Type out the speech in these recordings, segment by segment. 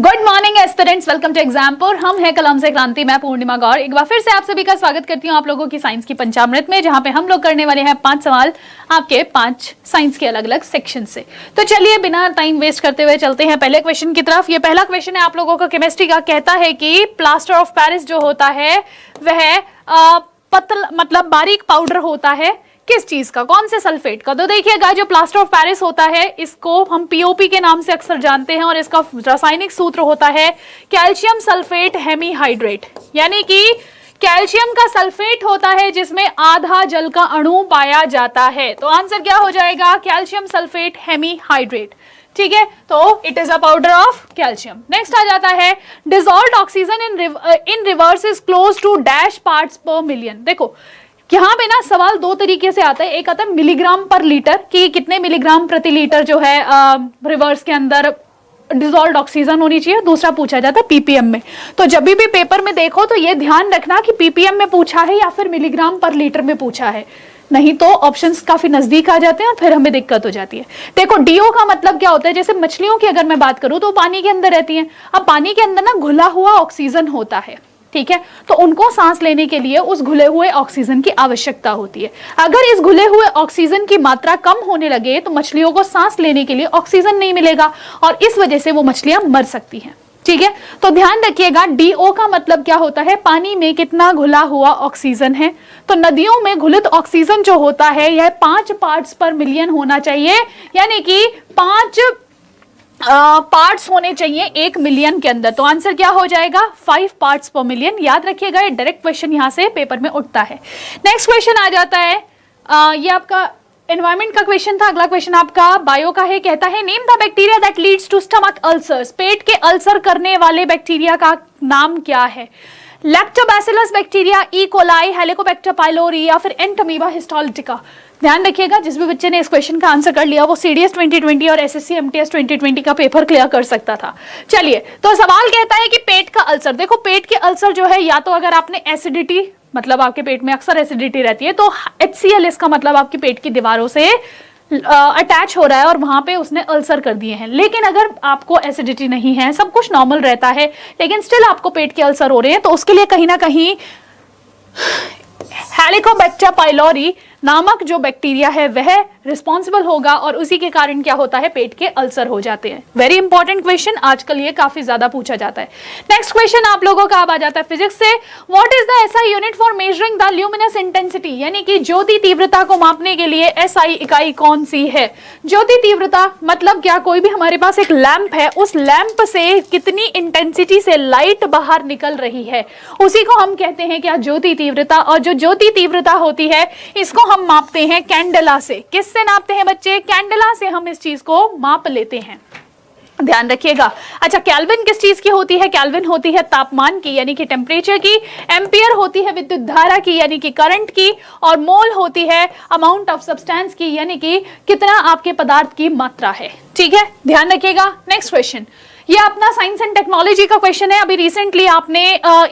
Good morning aspirants, welcome to Exampur. हम हैं कलम से क्रांति, मैं पूर्णिमा गौर। एक बार फिर से आप सभी का स्वागत करती हूं आप लोगों की साइंस की पंचामृत में, जहां पे हम लोग करने वाले हैं 5 सवाल आपके 5 साइंस के अलग अलग सेक्शन से। तो चलिए बिना टाइम वेस्ट करते हुए चलते हैं पहले क्वेश्चन की तरफ। ये पहला क्वेश्चन है आप लोगों का केमिस्ट्री का। कहता है कि प्लास्टर ऑफ पेरिस जो होता है वह पतला मतलब बारीक पाउडर होता है किस चीज का, कौन से सल्फेट का। तो देखिएगा, जो प्लास्टर ऑफ पेरिस होता है इसको हम पीओपी के नाम से अक्सर जानते हैं और इसका रासायनिक सूत्र होता है कैल्शियम सल्फेट हेमीहाइड्रेट। यानी कि कैल्शियम का सल्फेट होता है जिसमें आधा जल का अणु पाया जाता है। तो आंसर क्या हो जाएगा, कैल्शियम सल्फेट हेमीहाइड्रेट। ठीक है, तो it is a powder of calcium. Next आ जाता है dissolved oxygen in rivers is close to dash parts per million. देखो यहाँ पे ना सवाल दो तरीके से आता है। एक आता है मिलीग्राम पर लीटर कि कितने मिलीग्राम प्रति लीटर जो है रिवर्स के अंदर डिसॉल्व्ड ऑक्सीजन होनी चाहिए। दूसरा पूछा जाता है पीपीएम में। तो जब भी पेपर में देखो तो ये ध्यान रखना कि पीपीएम में पूछा है या फिर मिलीग्राम पर लीटर में पूछा है, नहीं तो ऑप्शंस काफी नजदीक आ जाते हैं और फिर हमें दिक्कत हो जाती है। देखो डीओ का मतलब क्या होता है, जैसे मछलियों की अगर मैं बात करूं तो पानी के अंदर रहती हैं। अब पानी के अंदर ना घुला हुआ ऑक्सीजन होता है, ठीक है, तो उनको सांस लेने के लिए उस घुले हुए ऑक्सीजन की आवश्यकता होती है। अगर इस घुले हुए ऑक्सीजन की मात्रा कम होने लगे तो मछलियों को सांस लेने के लिए ऑक्सीजन नहीं मिलेगा और इस वजह से वो मछलियां मर सकती हैं। ठीक है, तो ध्यान रखिएगा डीओ का मतलब क्या होता है, पानी में कितना घुला हुआ ऑक्सीजन है। तो नदियों में घुलित ऑक्सीजन जो होता है यह 5 पार्ट्स पर मिलियन होना चाहिए, यानी कि 5 पार्ट्स होने चाहिए 1 मिलियन के अंदर। तो आंसर क्या हो जाएगा, 5 पार्ट्स पर मिलियन। याद रखिएगा, ये डायरेक्ट क्वेश्चन यहां से पेपर में उठता है। नेक्स्ट क्वेश्चन आ जाता है, ये आपका एनवायरमेंट का क्वेश्चन था। अगला क्वेश्चन आपका बायो का है। कहता है name the bacteria that leads to stomach ulcers. पेट के अल्सर करने वाले बैक्टीरिया का नाम क्या है। Lactobacillus bacteria, E coli, helicobacter pylori या फिर एंटोमीबा हिस्टोलिटिका। ध्यान रखिएगा, जिस भी बच्चे ने इस क्वेश्चन का आंसर कर लिया वो सीडीएस 2020 और एसएससी एमटीएस 2020 का पेपर क्लियर कर सकता था। चलिए, तो सवाल कहता है कि पेट का अल्सर। देखो पेट के अल्सर जो है, या तो अगर आपने एसिडिटी मतलब आपके पेट में अक्सर एसिडिटी रहती है तो HCl इसका मतलब आपके पेट की दीवारों से अटैच हो रहा है और वहां पे उसने अल्सर कर दिए हैं। लेकिन अगर आपको एसिडिटी नहीं है, सब कुछ नॉर्मल रहता है, लेकिन स्टिल आपको पेट के अल्सर हो रहे हैं, तो उसके लिए कहीं ना कहीं हेलिकोबैक्टर पाइलोरी नामक जो बैक्टीरिया है वह रिस्पॉन्सिबल होगा और उसी के कारण क्या होता है, पेट के अल्सर हो जाते हैं। वेरी इंपॉर्टेंट क्वेश्चन, आजकल ये काफी ज्यादा पूछा जाता है। नेक्स्ट क्वेश्चन आप लोगों का अब आ जाता है फिजिक्स से। What is the SI unit for measuring the luminous intensity, यानी कि ज्योति तीव्रता को मापने के लिए एसआई इकाई कौन सी है। ज्योति तीव्रता मतलब क्या, कोई भी हमारे पास एक लैंप है, उस लैंप से कितनी इंटेंसिटी से लाइट बाहर निकल रही है, उसी को हम कहते हैं क्या, ज्योति तीव्रता। और जो ज्योति तीव्रता होती है इसको हम मापते हैं कैंडला से। किससे नापते हैं बच्चे, कैंडला से हम इस चीज को माप लेते हैं, ध्यान रखिएगा। अच्छा, केल्विन किस चीज की होती है, केल्विन होती है तापमान की यानी कि टेम्परेचर की, एम्पियर होती है विद्युत धारा की यानी कि करंट की, और मोल होती है अमाउंट ऑफ सब्सटेंस की यानी कि कितना आपके पदार्थ की मात्रा है। ठीक है, ध्यान रखिएगा। नेक्स्ट क्वेश्चन, ये अपना साइंस एंड टेक्नोलॉजी का क्वेश्चन है। अभी रिसेंटली आपने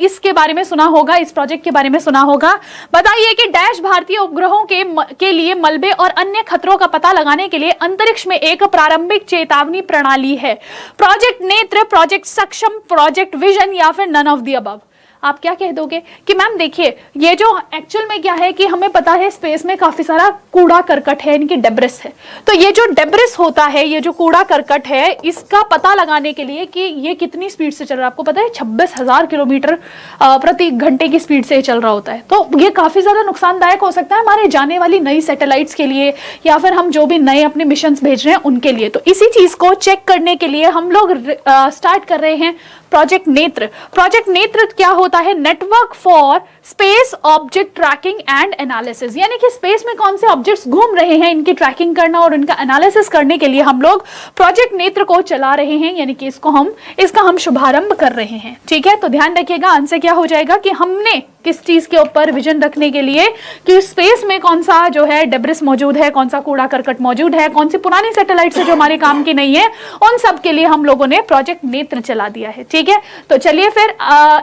इसके बारे में सुना होगा, इस प्रोजेक्ट के बारे में सुना होगा। बताइए कि डैश भारतीय उपग्रहों के लिए मलबे और अन्य खतरों का पता लगाने के लिए अंतरिक्ष में एक प्रारंभिक चेतावनी प्रणाली है। प्रोजेक्ट नेत्र, प्रोजेक्ट सक्षम, प्रोजेक्ट विजन या फिर नन ऑफ द अबव। आप क्या कह दोगे कि मैम देखिए, ये जो एक्चुअल में क्या है कि हमें पता है स्पेस में काफी सारा कूड़ा करकट है, इनकी डेब्रिस है। तो ये जो डेब्रिस होता है, ये जो कूड़ा करकट है, इसका पता लगाने के लिए कि ये कितनी स्पीड से चल रहा है, आपको पता है 26,000 किलोमीटर प्रति घंटे की स्पीड से चल रहा होता है। तो ये काफी ज्यादा नुकसानदायक हो सकता है हमारे जाने वाली नई सैटेलाइट्स के लिए या फिर हम जो भी नए अपने मिशन भेज रहे हैं उनके लिए। तो इसी चीज को चेक करने के लिए हम लोग स्टार्ट कर रहे हैं प्रोजेक्ट नेत्र। प्रोजेक्ट नेत्र क्या होता है, network for space object tracking and analysis, यानी कि स्पेस में कौन से ऑब्जेक्ट्स घूम रहे हैं इनकी ट्रैकिंग करना और इनका एनालिसिस करने के लिए हम लोग प्रोजेक्ट नेत्र को चला रहे हैं, यानी कि इसका हम शुभारंभ कर रहे हैं। ठीक है, तो ध्यान रखिएगा, आंसर क्या हो जाएगा कि हमने किस चीज के ऊपर विजन रखने के लिए कि स्पेस में कौन सा जो है डेब्रिस मौजूद है, कौन सा कूड़ा करकट मौजूद है, कौन सी पुरानी सैटेलाइट है जो हमारे काम की नहीं है, उन सब के लिए हम लोगों ने प्रोजेक्ट नेत्र चला दिया है। ठीक है, तो चलिए फिर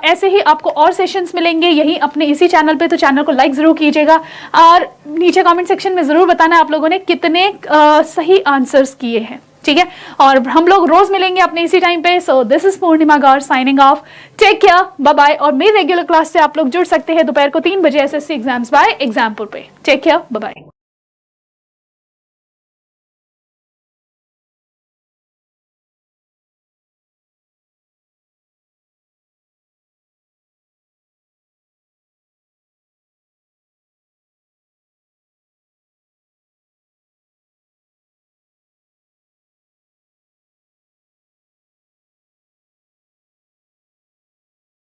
ऐसे ही आपको और सेशंस मिलेंगे यही अपने इसी चैनल पे। तो चैनल को लाइक जरूर कीजिएगा और नीचे कमेंट सेक्शन में जरूर बताना आप लोगों ने कितने सही आंसर्स किए हैं। ठीक है, और हम लोग रोज मिलेंगे अपने इसी टाइम पे। So this is Purnima Gaur signing off. Take care, bye bye. और मेरी रेगुलर क्लास से आप लोग जुड़ सकते हैं दोपहर को 3 बजे SSC एग्जाम्स बाय एग्जाम्पल पे। Take care, bye bye.